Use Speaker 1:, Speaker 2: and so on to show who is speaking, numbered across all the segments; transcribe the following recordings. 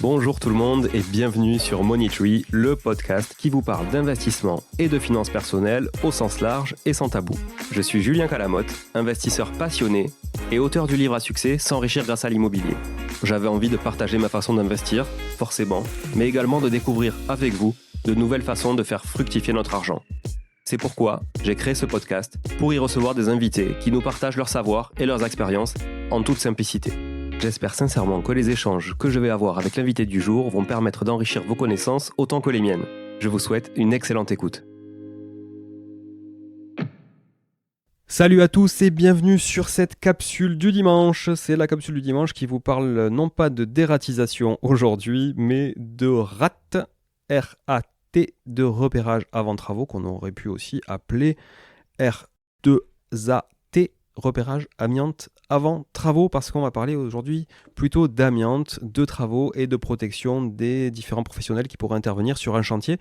Speaker 1: Bonjour tout le monde et bienvenue sur Money Tree, le podcast qui vous parle d'investissement et de finances personnelles au sens large et sans tabou. Je suis Julien Calamotte, investisseur passionné et auteur du livre à succès S'enrichir grâce à l'immobilier. J'avais envie de partager ma façon d'investir, forcément, mais également de découvrir avec vous de nouvelles façons de faire fructifier notre argent. C'est pourquoi j'ai créé ce podcast pour y recevoir des invités qui nous partagent leur savoir et leurs expériences en toute simplicité. J'espère sincèrement que les échanges que je vais avoir avec l'invité du jour vont permettre d'enrichir vos connaissances autant que les miennes. Je vous souhaite une excellente écoute. Salut à tous et bienvenue sur cette capsule du dimanche. C'est la capsule du dimanche qui vous parle non pas de dératisation aujourd'hui, mais de RAT, R-A-T, de repérage avant travaux, qu'on aurait pu aussi appeler R2A-T, repérage amiante avant travaux, parce qu'on va parler aujourd'hui plutôt d'amiante, de travaux et de protection des différents professionnels qui pourraient intervenir sur un chantier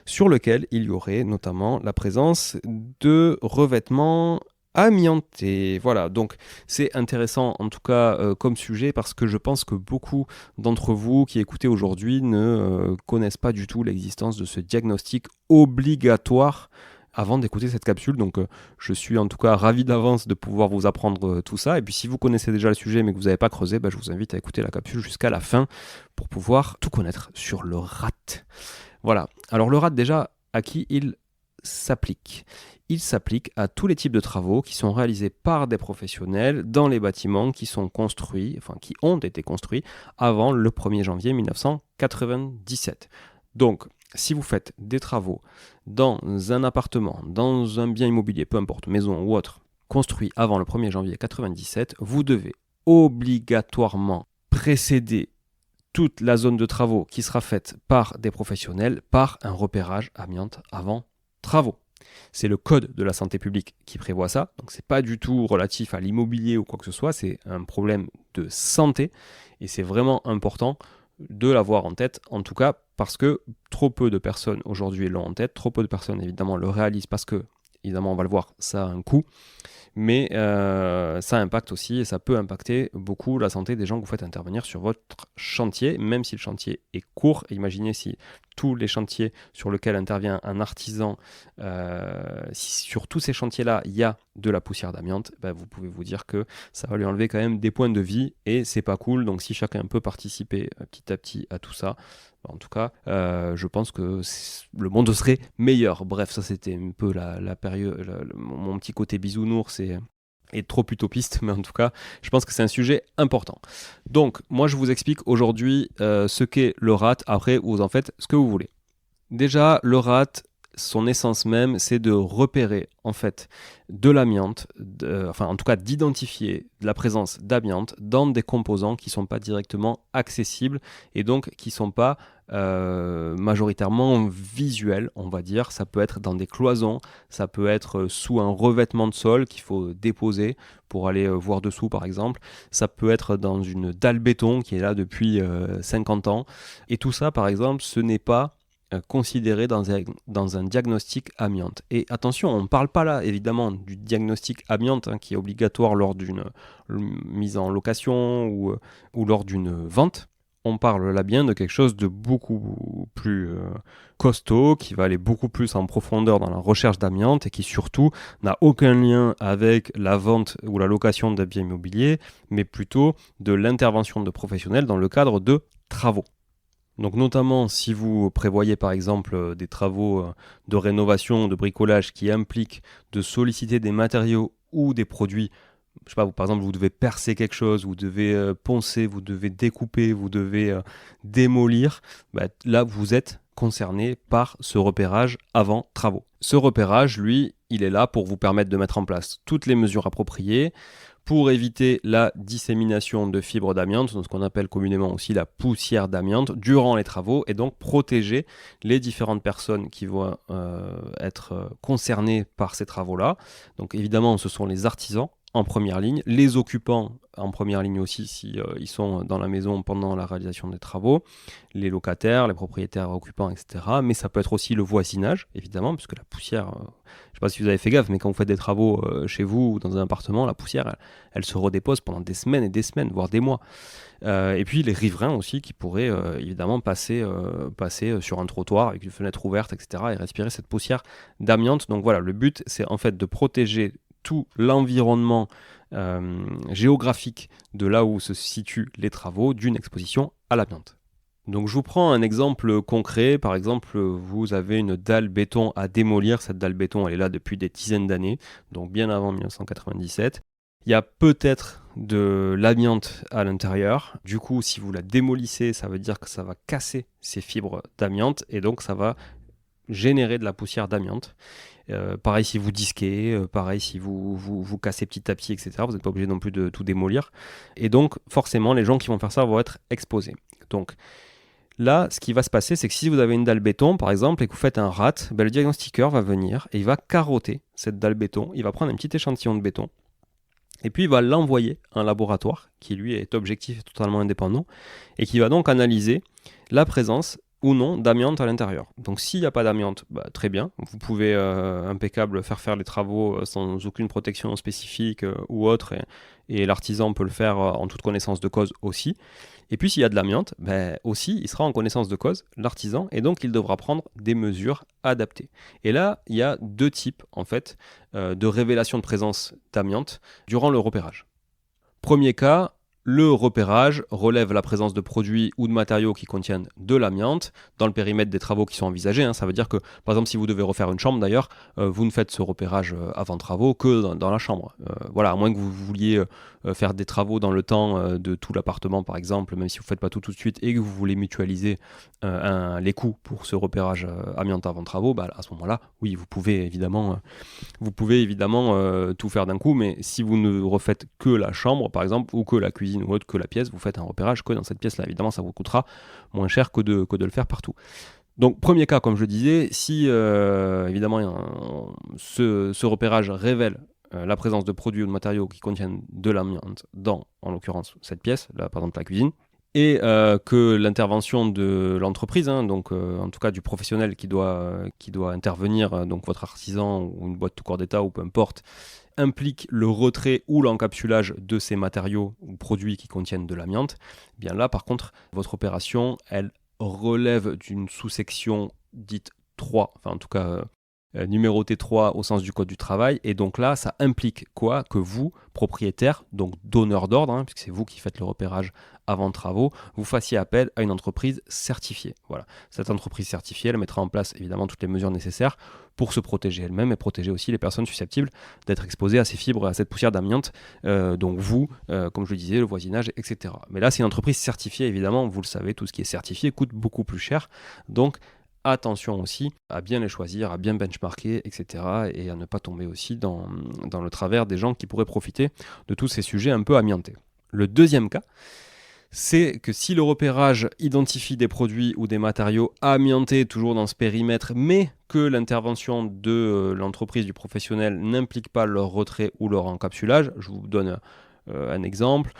Speaker 1: sur lequel il y aurait notamment la présence de revêtements amiantés. Voilà, donc c'est intéressant en tout cas comme sujet, parce que je pense que beaucoup d'entre vous qui écoutez aujourd'hui ne connaissent pas du tout l'existence de ce diagnostic obligatoire avant d'écouter cette capsule. Donc je suis en tout cas ravi d'avance de pouvoir vous apprendre tout ça. Et puis si vous connaissez déjà le sujet mais que vous n'avez pas creusé, je vous invite à écouter la capsule jusqu'à la fin pour pouvoir tout connaître sur le RAT. Voilà, alors le RAT déjà, à qui il s'applique ? Il s'applique à tous les types de travaux qui sont réalisés par des professionnels dans les bâtiments qui sont construits, enfin qui ont été construits avant le 1er janvier 1997. Donc, si vous faites des travaux dans un appartement, dans un bien immobilier, peu importe, maison ou autre, construit avant le 1er janvier 1997, vous devez obligatoirement précéder toute la zone de travaux qui sera faite par des professionnels par un repérage amiante avant travaux. C'est le code de la santé publique qui prévoit ça, donc c'est pas du tout relatif à l'immobilier ou quoi que ce soit, c'est un problème de santé et c'est vraiment important de l'avoir en tête, en tout cas parce que trop peu de personnes aujourd'hui l'ont en tête, trop peu de personnes évidemment le réalisent parce que, évidemment on va le voir, ça a un coût, mais ça impacte aussi et ça peut impacter beaucoup la santé des gens que vous faites intervenir sur votre chantier, même si le chantier est court. Imaginez si tous les chantiers sur lesquels intervient un artisan, si sur tous ces chantiers-là, il y a de la poussière d'amiante, vous pouvez vous dire que ça va lui enlever quand même des points de vie et c'est pas cool. Donc si chacun peut participer petit à petit à tout ça, en tout cas, je pense que le monde serait meilleur. Bref, ça c'était un peu la période, mon petit côté bisounours et trop utopiste, mais en tout cas, je pense que c'est un sujet important. Donc, moi je vous explique aujourd'hui ce qu'est le RAT, après vous en faites ce que vous voulez. Déjà, le RAT, son essence même, c'est de repérer en fait de l'amiante, en tout cas d'identifier la présence d'amiante dans des composants qui ne sont pas directement accessibles et donc qui ne sont pas majoritairement visuels, on va dire. Ça peut être dans des cloisons, ça peut être sous un revêtement de sol qu'il faut déposer pour aller voir dessous par exemple, ça peut être dans une dalle béton qui est là depuis 50 ans et tout ça par exemple ce n'est pas considéré dans un diagnostic amiante. Et attention, on ne parle pas là évidemment du diagnostic amiante qui est obligatoire lors d'une mise en location ou lors d'une vente. On parle là bien de quelque chose de beaucoup plus costaud, qui va aller beaucoup plus en profondeur dans la recherche d'amiante et qui surtout n'a aucun lien avec la vente ou la location d'un bien immobilier, mais plutôt de l'intervention de professionnels dans le cadre de travaux. Donc notamment si vous prévoyez par exemple des travaux de rénovation, de bricolage qui impliquent de solliciter des matériaux ou des produits, je sais pas, par exemple vous devez percer quelque chose, vous devez poncer, vous devez découper, vous devez démolir, là vous êtes concerné par ce repérage avant travaux. Ce repérage, lui, il est là pour vous permettre de mettre en place toutes les mesures appropriées, pour éviter la dissémination de fibres d'amiante, ce qu'on appelle communément aussi la poussière d'amiante, durant les travaux, et donc protéger les différentes personnes qui vont être concernées par ces travaux-là. Donc évidemment, ce sont les artisans, en première ligne, les occupants en première ligne aussi si ils sont dans la maison pendant la réalisation des travaux, les locataires, les propriétaires occupants, etc. Mais ça peut être aussi le voisinage, évidemment, parce que la poussière, je ne sais pas si vous avez fait gaffe, mais quand vous faites des travaux chez vous ou dans un appartement, la poussière, elle se redépose pendant des semaines et des semaines, voire des mois. Et puis les riverains aussi qui pourraient évidemment passer sur un trottoir avec une fenêtre ouverte, etc. et respirer cette poussière d'amiante. Donc voilà, le but, c'est en fait de protéger tout l'environnement géographique de là où se situent les travaux d'une exposition à l'amiante. Donc je vous prends un exemple concret. Par exemple, vous avez une dalle béton à démolir. Cette dalle béton, elle est là depuis des dizaines d'années, donc bien avant 1997. Il y a peut-être de l'amiante à l'intérieur. Du coup, si vous la démolissez, ça veut dire que ça va casser ces fibres d'amiante et donc ça va générer de la poussière d'amiante. Pareil si vous disquez, pareil si vous cassez petit à petit, etc. Vous n'êtes pas obligé non plus de tout démolir. Et donc, forcément, les gens qui vont faire ça vont être exposés. Donc, là, ce qui va se passer, c'est que si vous avez une dalle béton, par exemple, et que vous faites un rat, le diagnostiqueur va venir et il va carotter cette dalle béton. Il va prendre un petit échantillon de béton et puis il va l'envoyer à un laboratoire qui, lui, est objectif et totalement indépendant et qui va donc analyser la présence ou non d'amiante à l'intérieur. Donc s'il n'y a pas d'amiante, très bien, vous pouvez impeccable faire les travaux sans aucune protection spécifique ou autre, et l'artisan peut le faire en toute connaissance de cause aussi. Et puis s'il y a de l'amiante, aussi il sera en connaissance de cause, l'artisan, et donc il devra prendre des mesures adaptées. Et là, il y a deux types en fait de révélation de présence d'amiante durant le repérage. Premier cas, le repérage relève la présence de produits ou de matériaux qui contiennent de l'amiante dans le périmètre des travaux qui sont envisagés. Ça veut dire que, par exemple, si vous devez refaire une chambre d'ailleurs, vous ne faites ce repérage avant travaux que dans la chambre. Voilà, à moins que vous vouliez faire des travaux dans le temps de tout l'appartement, par exemple, même si vous ne faites pas tout de suite et que vous voulez mutualiser les coûts pour ce repérage amiante avant travaux, à ce moment-là, oui, vous pouvez évidemment tout faire d'un coup, mais si vous ne refaites que la chambre, par exemple, ou que la cuisine ou autre que la pièce, vous faites un repérage que dans cette pièce-là. Évidemment, ça vous coûtera moins cher que de le faire partout. Donc, premier cas, comme je disais, si évidemment ce repérage révèle la présence de produits ou de matériaux qui contiennent de l'amiante dans, en l'occurrence, cette pièce, là, par exemple la cuisine, et que l'intervention de l'entreprise, donc en tout cas du professionnel qui doit intervenir, donc votre artisan ou une boîte tout corps d'État ou peu importe, implique le retrait ou l'encapsulage de ces matériaux ou produits qui contiennent de l'amiante, bien là par contre votre opération elle relève d'une sous-section dite 3, enfin en tout cas numéroté 3 au sens du code du travail, et donc là ça implique quoi? Que vous, propriétaire, donc donneur d'ordre, puisque c'est vous qui faites le repérage avant travaux, vous fassiez appel à une entreprise certifiée. Voilà. Cette entreprise certifiée, elle mettra en place évidemment toutes les mesures nécessaires pour se protéger elle-même et protéger aussi les personnes susceptibles d'être exposées à ces fibres, à cette poussière d'amiante, donc vous, comme je le disais, le voisinage, etc. Mais là c'est une entreprise certifiée, évidemment, vous le savez, tout ce qui est certifié coûte beaucoup plus cher, donc attention aussi à bien les choisir, à bien benchmarker, etc. et à ne pas tomber aussi dans le travers des gens qui pourraient profiter de tous ces sujets un peu amiantés. Le deuxième cas, c'est que si le repérage identifie des produits ou des matériaux amiantés toujours dans ce périmètre, mais que l'intervention de l'entreprise, du professionnel n'implique pas leur retrait ou leur encapsulage, je vous donne un exemple.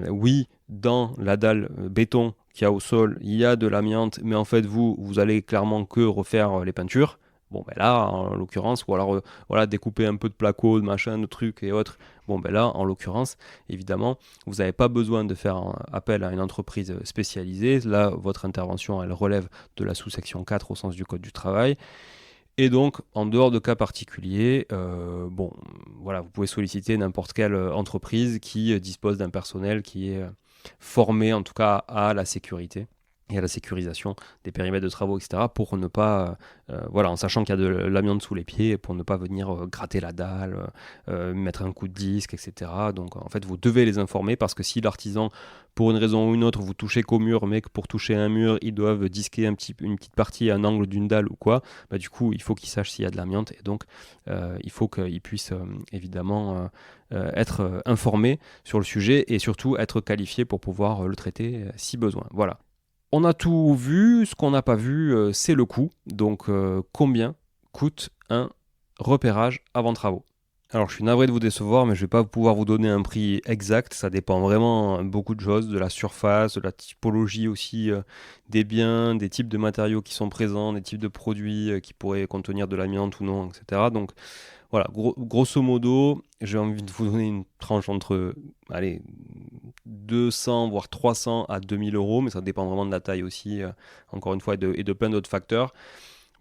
Speaker 1: Oui, dans la dalle béton qu'il y a au sol, il y a de l'amiante, mais en fait vous allez clairement que refaire les peintures. Bon là en l'occurrence, ou alors découper un peu de placo, de machin, de trucs et autres. Bon là en l'occurrence, évidemment, vous n'avez pas besoin de faire appel à une entreprise spécialisée. Là, votre intervention, elle relève de la sous-section 4 au sens du code du travail. Et donc, en dehors de cas particuliers, vous pouvez solliciter n'importe quelle entreprise qui dispose d'un personnel qui est formé en tout cas à la sécurité et à la sécurisation des périmètres de travaux, etc. pour ne pas, en sachant qu'il y a de l'amiante sous les pieds, pour ne pas venir gratter la dalle, mettre un coup de disque, etc. Donc en fait, vous devez les informer parce que si l'artisan, pour une raison ou une autre, vous touchez qu'au mur, mais que pour toucher un mur, ils doivent disquer une petite partie à un angle d'une dalle ou quoi, du coup, il faut qu'ils sachent s'il y a de l'amiante et donc il faut qu'ils puissent évidemment être informés sur le sujet et surtout être qualifiés pour pouvoir le traiter si besoin. Voilà. On a tout vu, ce qu'on n'a pas vu, c'est le coût. Donc, combien coûte un repérage avant travaux? Alors, je suis navré de vous décevoir, mais je ne vais pas pouvoir vous donner un prix exact. Ça dépend vraiment beaucoup de choses, de la surface, de la typologie aussi des biens, des types de matériaux qui sont présents, des types de produits qui pourraient contenir de l'amiante ou non, etc. Donc, voilà, grosso modo, j'ai envie de vous donner une tranche entre, allez, 200 voire 300 à 2000 euros, mais ça dépend vraiment de la taille aussi, encore une fois, et de plein d'autres facteurs.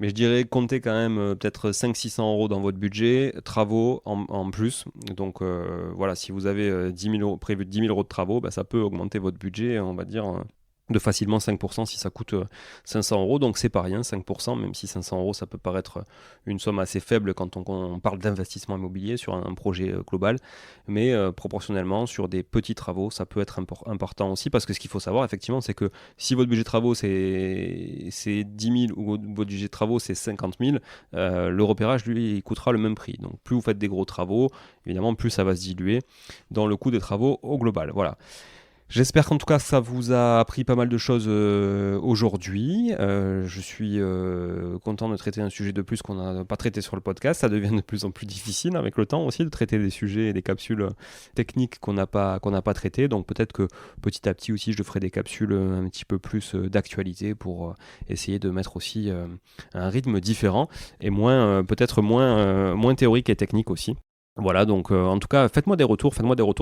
Speaker 1: Mais je dirais comptez quand même peut-être 500-600 euros dans votre budget, travaux en plus. Donc voilà, si vous avez 10 000 euros, prévu 10 000 euros de travaux, ça peut augmenter votre budget, on va dire, de facilement 5% si ça coûte 500 euros. Donc c'est pas rien, 5%, même si 500 euros, ça peut paraître une somme assez faible quand on parle d'investissement immobilier sur un projet global. Mais proportionnellement, sur des petits travaux, ça peut être important aussi. Parce que ce qu'il faut savoir, effectivement, c'est que si votre budget de travaux, c'est 10 000 ou votre budget de travaux, c'est 50 000, le repérage, lui, il coûtera le même prix. Donc plus vous faites des gros travaux, évidemment, plus ça va se diluer dans le coût des travaux au global. Voilà. J'espère qu'en tout cas ça vous a appris pas mal de choses aujourd'hui. Je suis content de traiter un sujet de plus qu'on n'a pas traité sur le podcast. Ça devient de plus en plus difficile avec le temps aussi de traiter des sujets et des capsules techniques qu'on n'a pas traitées. Donc peut-être que petit à petit aussi je ferai des capsules un petit peu plus d'actualité pour essayer de mettre aussi un rythme différent et peut-être moins théorique et technique aussi. Voilà, donc en tout cas, faites-moi des retours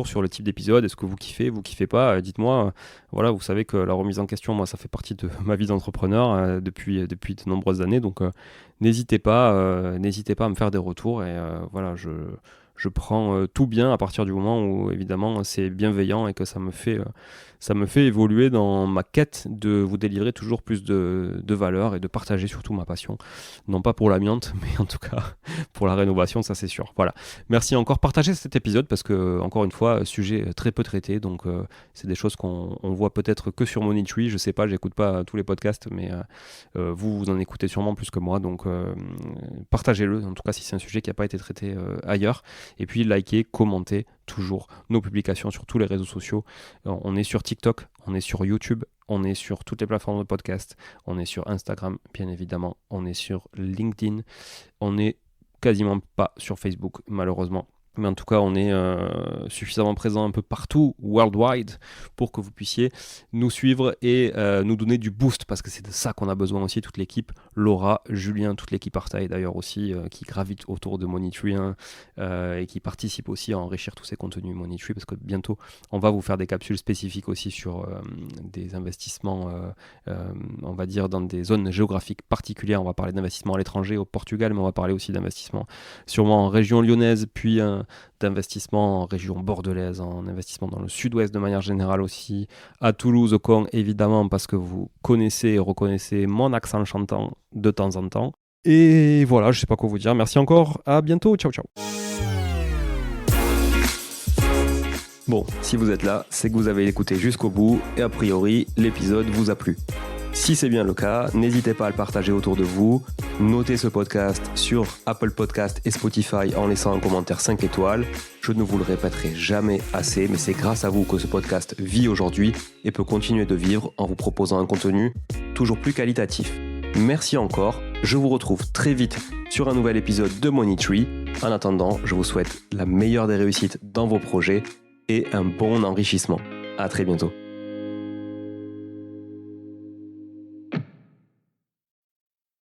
Speaker 1: sur le type d'épisode. Est-ce que vous kiffez pas, dites-moi. Voilà, vous savez que la remise en question, moi, ça fait partie de ma vie d'entrepreneur depuis de nombreuses années. Donc n'hésitez pas à me faire des retours. Et voilà, je prends tout bien à partir du moment où, évidemment, c'est bienveillant et que ça me fait évoluer dans ma quête de vous délivrer toujours plus de valeur et de partager surtout ma passion. Non pas pour l'amiante, mais en tout cas pour la rénovation, ça c'est sûr. Voilà. Merci encore. Partagez cet épisode parce que, encore une fois, sujet très peu traité. Donc, c'est des choses qu'on voit peut-être que sur Money Tree. Je sais pas, j'écoute pas tous les podcasts, mais vous en écoutez sûrement plus que moi. Donc, partagez-le. En tout cas, si c'est un sujet qui n'a pas été traité ailleurs. Et puis, likez, commentez toujours nos publications sur tous les réseaux sociaux. On est sur TikTok, on est sur YouTube, on est sur toutes les plateformes de podcast, on est sur Instagram, bien évidemment, on est sur LinkedIn, on n'est quasiment pas sur Facebook, malheureusement. Mais en tout cas, on est suffisamment présent un peu partout, worldwide, pour que vous puissiez nous suivre et nous donner du boost, parce que c'est de ça qu'on a besoin aussi, toute l'équipe, Laura, Julien, toute l'équipe Artaï d'ailleurs aussi, qui gravite autour de Money Tree et qui participe aussi à enrichir tous ces contenus Money Tree, parce que bientôt, on va vous faire des capsules spécifiques aussi sur des investissements, on va dire, dans des zones géographiques particulières. On va parler d'investissement à l'étranger, au Portugal, mais on va parler aussi d'investissement sûrement en région lyonnaise, puis d'investissement en région bordelaise, en investissement dans le sud-ouest de manière générale aussi, à Toulouse, au Caen évidemment, parce que vous connaissez et reconnaissez mon accent chantant de temps en temps. Et voilà, je sais pas quoi vous dire. Merci encore, à bientôt, ciao ciao. Bon, si vous êtes là, c'est que vous avez écouté jusqu'au bout et a priori, l'épisode vous a plu. Si c'est bien le cas, n'hésitez pas à le partager autour de vous. Notez ce podcast sur Apple Podcast et Spotify en laissant un commentaire 5 étoiles. Je ne vous le répéterai jamais assez, mais c'est grâce à vous que ce podcast vit aujourd'hui et peut continuer de vivre en vous proposant un contenu toujours plus qualitatif. Merci encore, je vous retrouve très vite sur un nouvel épisode de Money Tree. En attendant, je vous souhaite la meilleure des réussites dans vos projets et un bon enrichissement. À très bientôt.